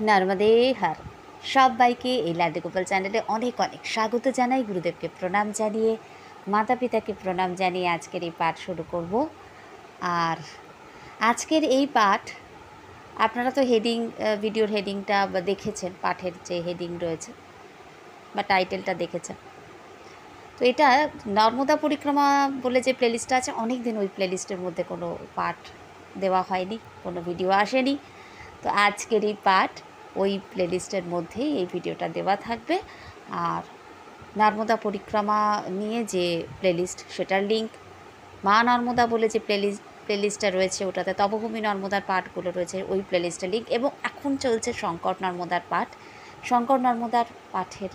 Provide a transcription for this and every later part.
নর্মদে হর সবাইকে এই লাড্ডু গোপাল চ্যানেলে অনেক অনেক স্বাগত জানাই। গুরুদেবকে প্রণাম জানিয়ে, মাতা পিতাকে প্রণাম জানিয়ে আজকের এই পাঠ শুরু করব। আর আজকের এই পাঠ আপনারা তো ভিডিওর হেডিংটা দেখেছেন, পাঠের যে হেডিং রয়েছে বা টাইটেলটা দেখেছেন। তো এটা নর্মদা পরিক্রমা বলে যে প্লেলিস্টটা আছে, অনেক দিন ওই প্লেলিস্টের মধ্যে কোনো পাঠ দেওয়া হয়নি, কোনো ভিডিও আসেনি। তো আজকের এই পাঠ ওই প্লেলিস্টের মধ্যেই এই ভিডিওটা দেওয়া থাকবে। আর নর্মদা পরিক্রমা নিয়ে যে প্লেলিস্ট, সেটার লিঙ্ক, মা নর্মদা বলে যে প্লেলিস্টটা রয়েছে, ওটাতে তপভূমি নর্মদার পাঠগুলো রয়েছে, ওই প্লেলিস্টের লিঙ্ক। এবং এখন চলছে শঙ্কর নর্মদার পাঠ, শঙ্কর নর্মদার পাঠের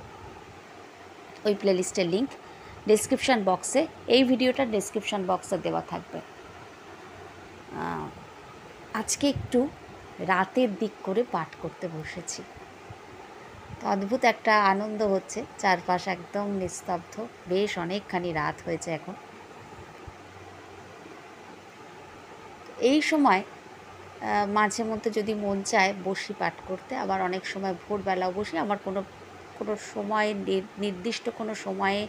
ওই প্লেলিস্টের লিঙ্ক ডেসক্রিপশান বক্সে, এই ভিডিওটার ডেসক্রিপশান বক্সে দেওয়া থাকবে। আজকে একটু রাতের দিক করে পাঠ করতে বসেছি, তো অদ্ভুত একটা আনন্দ হচ্ছে। চারপাশ একদম নিস্তব্ধ, বেশ অনেকখানি রাত হয়েছে এখন। এই সময় মাঝে মধ্যে যদি মন চায় বসি পাঠ করতে, আবার অনেক সময় ভোরবেলাও বসি। আমার কোনো সময় নির্দিষ্ট কোনো সময়ে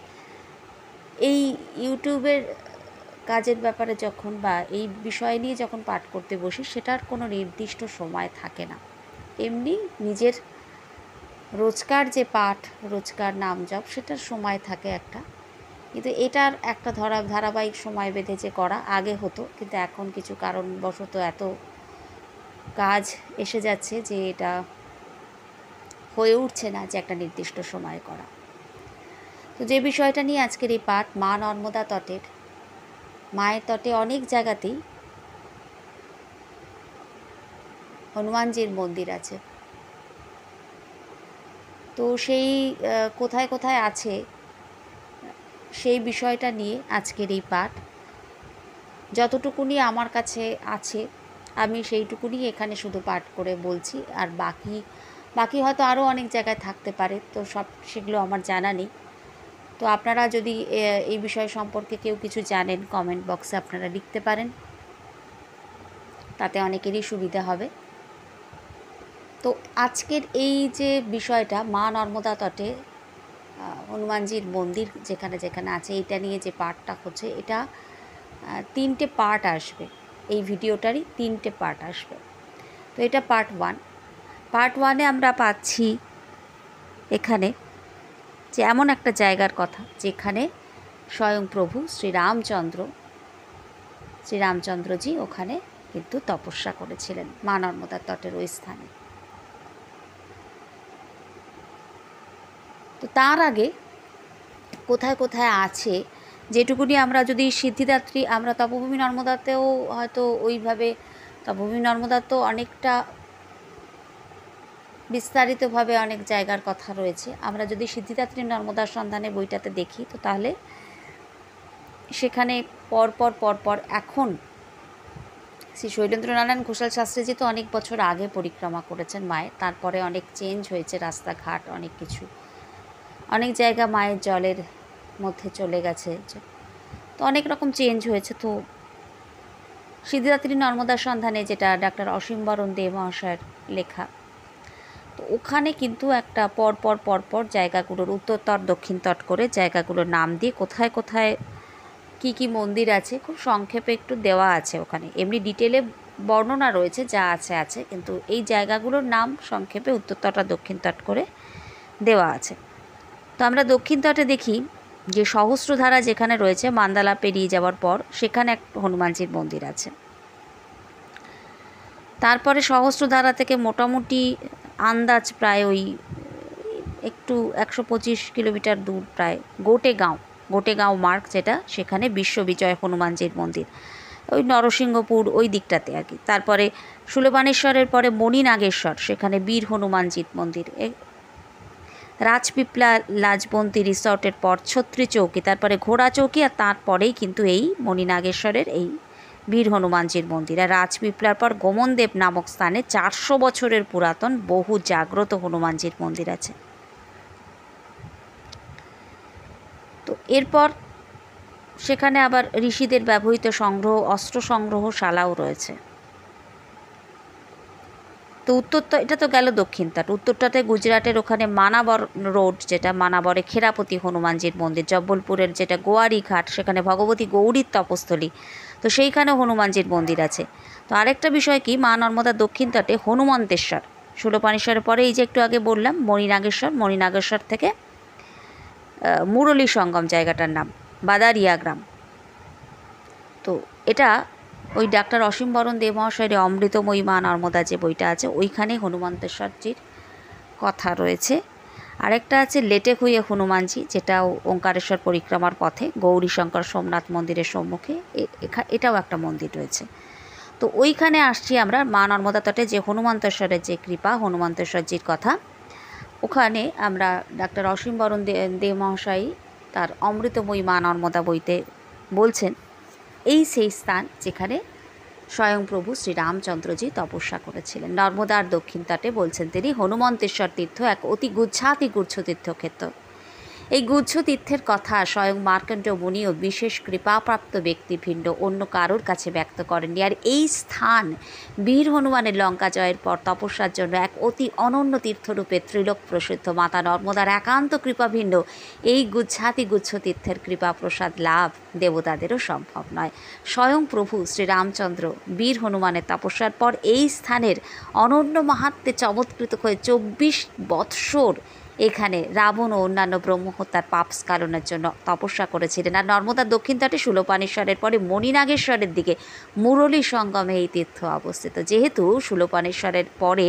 এই ইউটিউবের কাজের ব্যাপারে যখন বা এই বিষয় নিয়ে যখন পাঠ করতে বসি, সেটার কোনো নির্দিষ্ট সময় থাকে না। এমনি নিজের রোজকার যে পাঠ, রোজকার নাম জপ, সেটার সময় থাকে একটা। কিন্তু এটার একটা ধারাবাহিক সময় বেঁধে যে করা আগে হতো, কিন্তু এখন কিছু কারণবশত এত কাজ এসে যাচ্ছে যে এটা হয়ে উঠছে না যে একটা নির্দিষ্ট সময় করা। তো যে বিষয়টা নিয়ে আজকের এই পাঠ, মা নর্মদা তটের, মায়ের তটে অনেক জায়গাতেই হনুমানজির মন্দির আছে। তো সেই কোথায় কোথায় আছে সেই বিষয়টা নিয়ে আজকের এই পাঠ। যতটুকুনি আমার কাছে আছে আমি সেইটুকুনি এখানে শুধু পাঠ করে বলছি। আর বাকি হয়তো আরও অনেক জায়গায় থাকতে পারে, তো সেগুলো আমার জানা নেই। তো আপনারা যদি এই বিষয় সম্পর্কে কেউ কিছু জানেন, কমেন্ট বক্সে আপনারা লিখতে পারেন, তাতে অনেকেরই সুবিধা হবে। তো আজকের এই যে বিষয়টা, মা নর্মদা তটে হনুমানজির মন্দির যেখানে যেখানে আছে, এটা নিয়ে যে পার্টটা হচ্ছে, এটা 3টে পার্ট আসবে। এই ভিডিওটারই 3টে পার্ট আসবে। তো এটা পার্ট 1। পার্ট 1-এ আমরা পাচ্ছি এখানে যে এমন একটা জায়গার কথা যেখানে স্বয়ং প্রভু শ্রীরামচন্দ্রজি ওখানে কিন্তু তপস্যা করেছিলেন, মা নর্মদার তটের ওই স্থানে। তো তার আগে কোথায় কোথায় আছে যেটুকুনি আমরা যদি সিদ্ধিদাত্রী, আমরা তপভূমি নর্মদাতেও হয়তো ওইভাবে, তপভূমি নর্মদা তো অনেকটা বিস্তারিতভাবে অনেক জায়গার কথা রয়েছে। আমরা যদি সিদ্ধিদাত্রী নর্মদার সন্ধানে বইটাতে দেখি, তো তাহলে সেখানে পরপর এখন শ্রী শৈলেন্দ্রনারায়ণ ঘোষাল শাস্ত্রীজি তো অনেক বছর আগে পরিক্রমা করেছেন মায়ের, তারপরে অনেক চেঞ্জ হয়েছে, রাস্তাঘাট অনেক কিছু, অনেক জায়গা মায়ের জলের মধ্যে চলে গেছে, তো অনেক রকম চেঞ্জ হয়েছে। তো সিদ্ধিদাত্রী নর্মদার সন্ধানে, যেটা ডাক্তার অসীম বরণ দে মহাশয়ের লেখা, তো ওখানে কিন্তু একটা পরপর জায়গাগুলোর উত্তর তট দক্ষিণ তট করে জায়গাগুলোর নাম দিয়ে কোথায় কোথায় কি মন্দির আছে খুব সংক্ষেপে একটু দেওয়া আছে ওখানে। এমনি ডিটেলে বর্ণনা রয়েছে, যা আছে, কিন্তু এই জায়গাগুলোর নাম সংক্ষেপে উত্তর তট আর দক্ষিণ তট করে দেওয়া আছে। তো আমরা দক্ষিণ তটে দেখি যে সহস্রধারা যেখানে রয়েছে, মান্দালা পেরিয়ে যাওয়ার পর সেখানে এক হনুমানজির মন্দির আছে। তারপরে সহস্রধারা থেকে মোটামুটি আন্দাজ প্রায় ওই একটু 125 কিলোমিটার দূর, প্রায় গোটেগাঁও মার্গ যেটা, সেখানে বিশ্ববিজয় হনুমানজির মন্দির, ওই নরসিংহপুর ওই দিকটাতে আর কি। তারপরে সুলেবানেশ্বরের পরে মণিনাগেশ্বর, সেখানে বীর হনুমানজির মন্দির। রাজপিপলা লাজবন্তী রিসর্টের পর ছত্রী চৌকি, তারপরে ঘোড়া চৌকি, আর তারপরেই কিন্তু এই মণিনাগেশ্বরের এই বীর হনুমানজির মন্দির। আর রাজপিপলার পর গোমনদেব নামক স্থানে 400 বছরের পুরাতন বহু জাগ্রত হনুমানজির মন্দির আছে। তো এরপর সেখানে আবার ঋষিদের ব্যবহৃত অস্ত্র সংগ্রহশালাও রয়েছে। তো তো উত্তরটা, এটা তো গেল দক্ষিণ তট। উত্তরটাতে গুজরাটের ওখানে মানাবর রোড, যেটা মানাবরে খেরাপতি হনুমানজির মন্দির, জব্বলপুরের যেটা গোয়ারি ঘাট, সেখানে ভগবতী গৌরীর তপস্থলী, তো সেইখানেও হনুমানজির মন্দির আছে। তো আরেকটা বিষয় কি, মা নর্মদার দক্ষিণ তটে হনুমন্তেশ্বর, শূলপাণেশ্বরের পরে এই যে একটু আগে বললাম মণিনাগেশ্বর, মণিনাগেশ্বর থেকে মুরলী সঙ্গম জায়গাটার নাম বাদারিয়া গ্রাম। তো এটা ওই ডাক্তার অসীম বরণ দেব মহাশয়ের অমৃতময়ী মা নর্মদা যে বইটা আছে, ওইখানে হনুমন্তেশ্বরজির কথা রয়েছে। আরেকটা আছে লেটেক হইয়ে হনুমানজি, যেটাও ওঙ্কারেশ্বর পরিক্রমার পথে গৌরীশঙ্কর সোমনাথ মন্দিরের সম্মুখে, এটাও একটা মন্দির রয়েছে। তো ওইখানে আসছি আমরা মা নর্মদা তটে যে হনুমন্তেশ্বরের যে কৃপা, হনুমন্তেশ্বরজির কথা, ওখানে আমরা ডাক্তার অসীম বরণ দেব মহাশয় তার অমৃতময়ী মা নর্মদা বইতে বলছেন এই সেই স্থান যেখানে স্বয়ং প্রভু শ্রীরামচন্দ্রজি তপস্যা করেছিলেন। নর্মদার দক্ষিণ তটে, বলছেন তিনি, হনুমন্তেশ্বর তীর্থ এক অতি গুচ্ছ তীর্থক্ষেত্র। এই গুচ্ছ তীর্থের কথা স্বয়ং মার্কণ্ড মুনিও বিশেষ কৃপাপ্রাপ্ত ব্যক্তি ভিন্ন অন্য কারোর কাছে ব্যক্ত করেননি। আর এই স্থান বীর হনুমানের লঙ্কা জয়ের পর তপস্যার জন্য এক অতি অনন্য তীর্থরূপে ত্রিলোক প্রসিদ্ধ মাতা নর্মদার একান্ত কৃপা ভিন্ন এই গুচ্ছ তীর্থের কৃপা প্রসাদ লাভ দেবতাদেরও সম্ভব নয়। স্বয়ং প্রভু শ্রীরামচন্দ্র বীর হনুমানের তপস্যার পর এই স্থানের অনন্য মাহাত্ম্যে চমৎকৃত হয়ে 24 বৎসর এখানে রাবণ ও অন্যান্য ব্রহ্মহত্যার পাপ স্কালনের জন্য তপস্যা করেছিলেন। আর নর্মদার দক্ষিণ তটে শূলপাণেশ্বরের পরে মণিনাগেশ্বরের দিকে মুরলী সঙ্গমে এই তীর্থ অবস্থিত। যেহেতু শূলপাণেশ্বরের পরে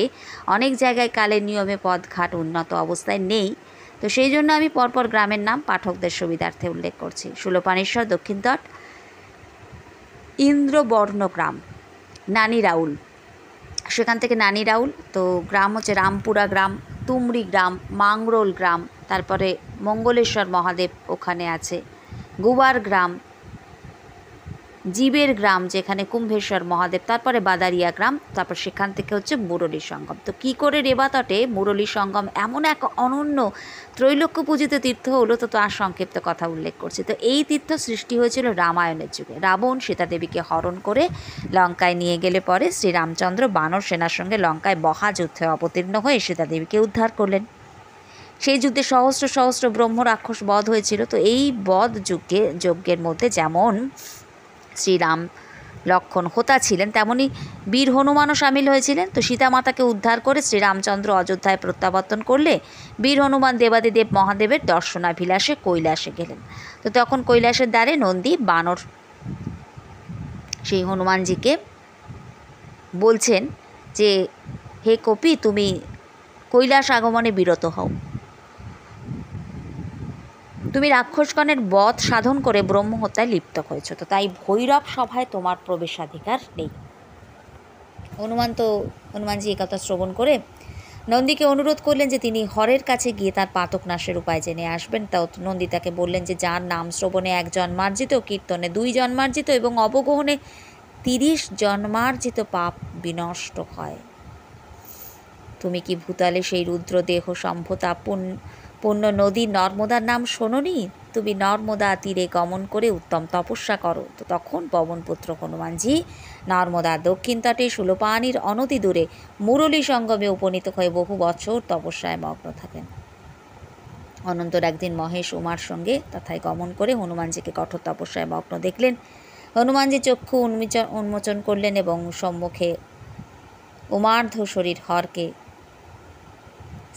অনেক জায়গায় কালের নিয়মে পথঘাট উন্নত অবস্থায় নেই, তো সেই জন্য আমি পরপর গ্রামের নাম পাঠকদের সুবিধার্থে উল্লেখ করছি। শূলপাণেশ্বর দক্ষিণ তট, ইন্দ্রবর্ণ গ্রাম, নানি রাউল, সেখান থেকে নানি রাউল, তো গ্রাম হচ্ছে রামপুরা গ্রাম, তুমরি গ্রাম, মাংরোল গ্রাম, তারপরে মঙ্গলেশ্বর মহাদেব ওখানে আছে, গুবার গ্রাম, জীবের গ্রাম যেখানে কুম্ভেশ্বর মহাদেব, তারপরে বাদারিয়া গ্রাম, তারপর সেখান থেকে হচ্ছে মুরলী সঙ্গম। তো কী করে রেবাতটে মুরলী সঙ্গম এমন এক অনন্য ত্রৈলোক্য পূজিত তীর্থ হলো, তো তার সংক্ষিপ্ত কথা উল্লেখ করছি। তো এই তীর্থ সৃষ্টি হয়েছিল রামায়ণের যুগে। রাবণ সীতাদেবীকে হরণ করে লঙ্কায় নিয়ে গেলে পরে শ্রীরামচন্দ্র বানর সেনার সঙ্গে লঙ্কায় মহাযুদ্ধে অবতীর্ণ হয়ে সীতাদেবীকে উদ্ধার করলেন। সেই যুদ্ধে সহস্র সহস্র ব্রহ্ম রাক্ষস বধ হয়েছিল। তো এই বধ যজ্ঞের মধ্যে যেমন শ্রীরাম লক্ষণ হোতা ছিলেন, তেমনি বীর হনুমানও সামিল হয়েছিলেন। তো সীতামাতাকে উদ্ধার করে শ্রীরামচন্দ্র অযোধ্যায় প্রত্যাবর্তন করলে বীর হনুমান দেবাদিদেব মহাদেবের দর্শনাভিলাষে কৈলাসে গেলেন। তো তখন কৈলাসের দ্বারে নন্দী বানর সেই হনুমানজিকে বলছেন যে, হে কপি, তুমি কৈলাস আগমনে বিরত হও, তুমি রাক্ষসগণের বধ সাধন করে ব্রহ্মহত্যায় লিপ্ত হয়েছ, তো তাই ভৈরব সভায় তোমার প্রবেশাধিকার নেই। হনুমানজি একথা শ্রবণ করে নন্দীকে অনুরোধ করলেন যে তিনি হরের কাছে গিয়ে তার পাতক নাশের উপায় জেনে আসবেন। তাও নন্দী তাকে বললেন যে যার নাম শ্রবণে 1 জন্মার্জিত, কীর্তনে 2 জন্মার্জিত এবং অবগহনে 30 জন্মার্জিত পাপ বিনষ্ট হয়। তুমি কি ভূতলে সেই রুদ্রদেহ সম্ভতা পুণ্য নদী নর্মদার নাম শোনোনি? তুমি নর্মদা তীরে গমন করে উত্তম তপস্যা করো। তো তখন পবনপুত্র হনুমানজি নর্মদা দক্ষিণ তটে শূলপাণির অনতি দূরে মুরলী সঙ্গমে উপনীত হয়ে বহু বছর তপস্যায় মগ্ন থাকেন। অনন্তর একদিন মহেশ উমার সঙ্গে তথায় গমন করে হনুমানজিকে কঠোর তপস্যায় মগ্ন দেখলেন। হনুমানজি চক্ষু উন্মোচন করলেন এবং সম্মুখে উমার্ধ শরীর হরকে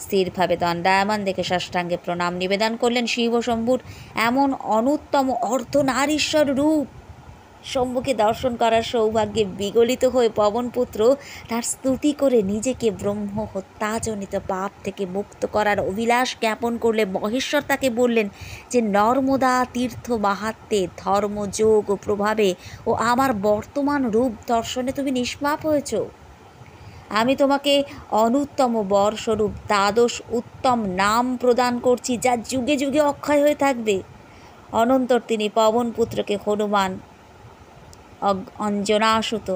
স্থিরভাবে দণ্ডায়মান দেখে সাষ্টাঙ্গে প্রণাম নিবেদন করলেন। শিবশম্ভুর এমন অনুত্তম অর্ধনারীশ্বর রূপ শম্ভুকে দর্শন করার সৌভাগ্যে বিগলিত হয়ে পবনপুত্র তার স্তুতি করে নিজেকে ব্রহ্ম হত্যাজনিত পাপ থেকে মুক্ত করার অভিলাষ জ্ঞাপন করলে মহেশ্বর তাকে বললেন যে নর্মদা তীর্থ মাহাত্ম্যে, ধর্মযোগ ও প্রভাবে ও আমার বর্তমান রূপ দর্শনে তুমি নিষ্পাপ হয়েছ। আমি তোমাকে অনুত্তম বরস্বরূপ 12 উত্তম নাম প্রদান করছি, যা যুগে যুগে অক্ষয় হয়ে থাকবে। অনন্তর তিনি পবনপুত্রকে হনুমান, অঞ্জনাসুত,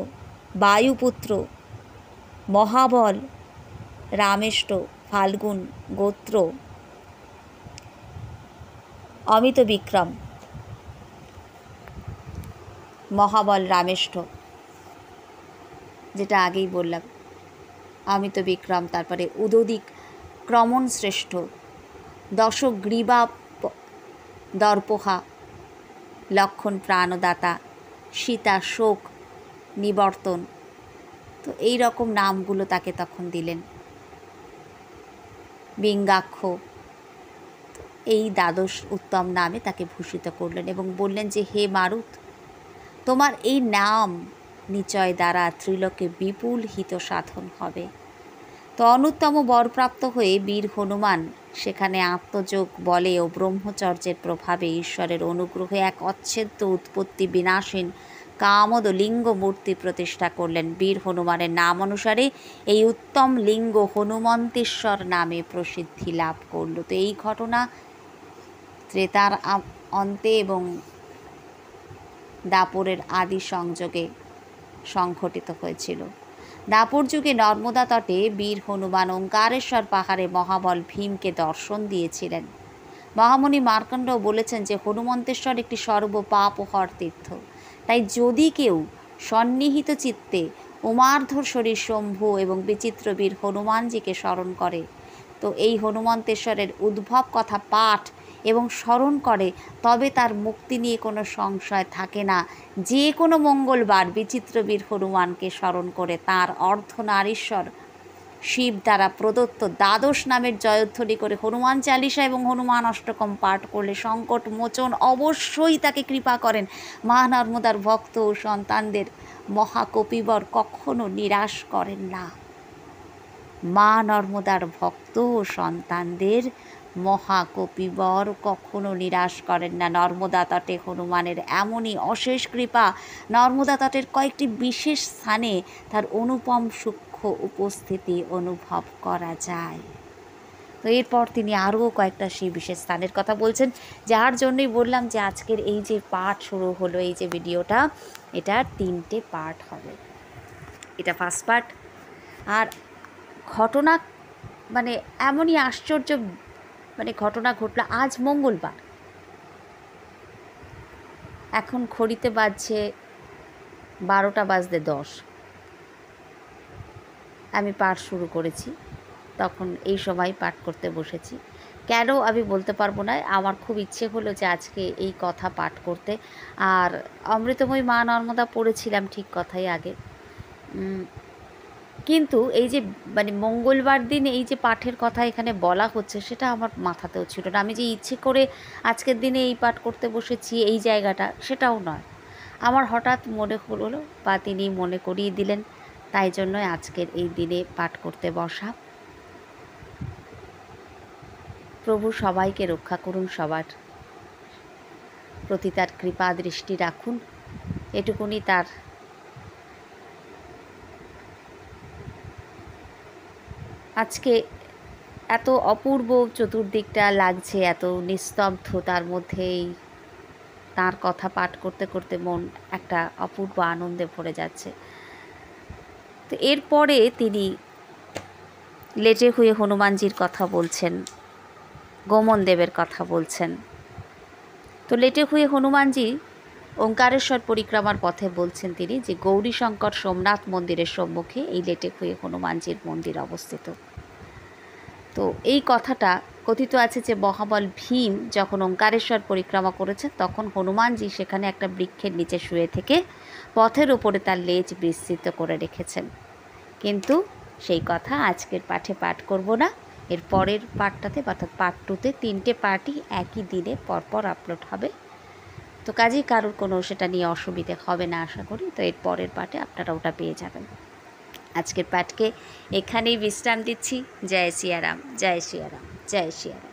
বায়ুপুত্র, মহাবল, রামেষ্ট, ফাল্গুন গোত্র, অমিত বিক্রম, মহাবল রামেষ্ট, যেটা আগেই বললাম, অমিত বিক্রম, তারপরে উদোদিক ক্রমণ শ্রেষ্ঠ, দশগ্রীবা দর্পহা, লক্ষণ প্রাণদাতা, সীতা শোক নিবর্তন। তো এই রকম নামগুলো তাকে তখন দিলেন। বিঙ্গাক্ষ, এই দ্বাদশ উত্তম নামে তাকে ভূষিত করলেন এবং বললেন যে হে মারুত, তোমার এই নাম নিচয় দ্বারা ত্রিলোকে বিপুল হিত সাধন হবে। তো অনুত্তম বরপ্রাপ্ত হয়ে বীর হনুমান সেখানে আত্মযোগ বলে ও ব্রহ্মচর্যের প্রভাবে ঈশ্বরের অনুগ্রহে এক অচ্ছেদ্য উৎপত্তি বিনাশীন কামদ লিঙ্গ মূর্তি প্রতিষ্ঠা করলেন। বীর হনুমানের নাম অনুসারে এই উত্তম লিঙ্গ হনুমন্তেশ্বর নামে প্রসিদ্ধি লাভ করল। তো এই ঘটনা ত্রেতার অন্তে এবং দাপরের আদি সংযোগে সংঘটিত হয়েছিল। দাপর যুগে নর্মদা তটে বীর হনুমান ওঙ্কারেশ্বর পাহাড়ে মহাবল ভীমকে দর্শন দিয়েছিলেন। মহামুনি মার্কণ্ড বলেছেন যে হনুমন্তেশ্বর একটি সর্বপাপহর তীর্থ। তাই যদি কেউ সন্নিহিত চিত্তে উমার্ধর শরীর শম্ভু এবং বিচিত্র বীর হনুমানজিকে স্মরণ করে, তো এই হনুমন্তেশ্বরের উদ্ভব কথা পাঠ এবং স্মরণ করে, তবে তার মুক্তি নিয়ে কোনো সংশয় থাকে না। যে কোনো মঙ্গলবার বিচিত্রবীর হনুমানকে স্মরণ করে তাঁর অর্ধনারীশ্বর শিব দ্বারা প্রদত্ত দ্বাদশ নামের জয়ধ্বনি করে হনুমান চালিসা এবং হনুমান অষ্টকম পাঠ করলে সংকট মোচন অবশ্যই তাকে কৃপা করেন। মা নর্মদার ভক্ত ও সন্তানদের মহাকপিবর কখনো নিরাশ করেন না। মা নর্মদার ভক্ত ও সন্তানদের মহাকপিবর কখনো নিরাশ করেন না। নর্মদা তটে হনুমানের এমনই অশেষ কৃপা, নর্মদা তটের কয়েকটি বিশেষ স্থানে তার অনুপম সূক্ষ্ম উপস্থিতি অনুভব করা যায়। তো এরপর তিনি আরও কয়েকটা সেই বিশেষ স্থানের কথা বলছেন, যার জন্যই বললাম যে আজকের এই যে পাঠ শুরু হলো, এই যে ভিডিওটা, এটার 3টে পার্ট হবে। এটা ফার্স্ট পার্ট। আর ঘটনা মানে এমনই আশ্চর্য ঘটনা ঘটলো। আজ মঙ্গলবার, এখন ঘড়িতে বাজছে 12:10। আমি পাঠ শুরু করেছি, তখন এই সময় পাঠ করতে বসেছি। কেন আমি বলতে পারবো না, আমার খুব ইচ্ছে হলো যে আজকে এই কথা পাঠ করতে। আর অমৃতময়ী মা নর্মদা পড়েছিলাম ঠিক কথাই আগে, কিন্তু এই যে মঙ্গলবার দিন এই যে পাঠের কথা এখানে বলা হচ্ছে, সেটা আমার মাথাতেও ছিল না। আমি যে ইচ্ছে করে আজকের দিনে এই পাঠ করতে বসেছি এই জায়গাটা, সেটাও নয়। আমার হঠাৎ মনে হলো বা তিনি মনে করিয়ে দিলেন, তাই জন্যই আজকের এই দিনে পাঠ করতে বসা। প্রভু সবাইকে রক্ষা করুন, সবার প্রতি তার কৃপা দৃষ্টি রাখুন, এটুকুনি তার আজকে এত অপূর্ব চতুর্দিকটা লাগছে, এত নিস্তব্ধতার মধ্যেই তার কথা পাঠ করতে করতে মন একটা অপূর্ব আনন্দে ভরে যাচ্ছে। তো এরপরে তিনি লেটে হুয়ে হনুমানজির কথা বলছেন, গোমন দেবের কথা বলছেন। তো লেটে হুয়ে হনুমানজি ওঙ্কারেশ্বর পরিক্রমার পথে বলছেন তিনি যে গৌরীশঙ্কর সোমনাথ মন্দিরের সম্মুখে এই লেটে হুয়ে হনুমানজির মন্দির অবস্থিত। তো এই কথাটা কথিত আছে যে মহাবল ভীম যখন ওঙ্কারেশ্বর পরিক্রমা করেছেন, তখন হনুমানজি সেখানে একটা বৃক্ষের নিচে শুয়ে থেকে পথের ওপরে তার লেজ বিস্তৃত করে রেখেছেন। কিন্তু সেই কথা আজকের পাঠে পাঠ করব না, এর পরের পাঠটাতে অর্থাৎ পার্ট 2তে 3টে পার্টই একই দিনে পরপর আপলোড হবে। তো কাজেই কারোর কোনো সেটা নিয়ে অসুবিধে হবে না আশা করি। তো এর পরের পার্টে আপনারা ওটা পেয়ে যাবেন। আজকের পাঠকে এখানেই বিশ্রাম দিচ্ছি। জয় সিয়ারাম, জয় সিয়ারাম, জয় সিয়ারাম।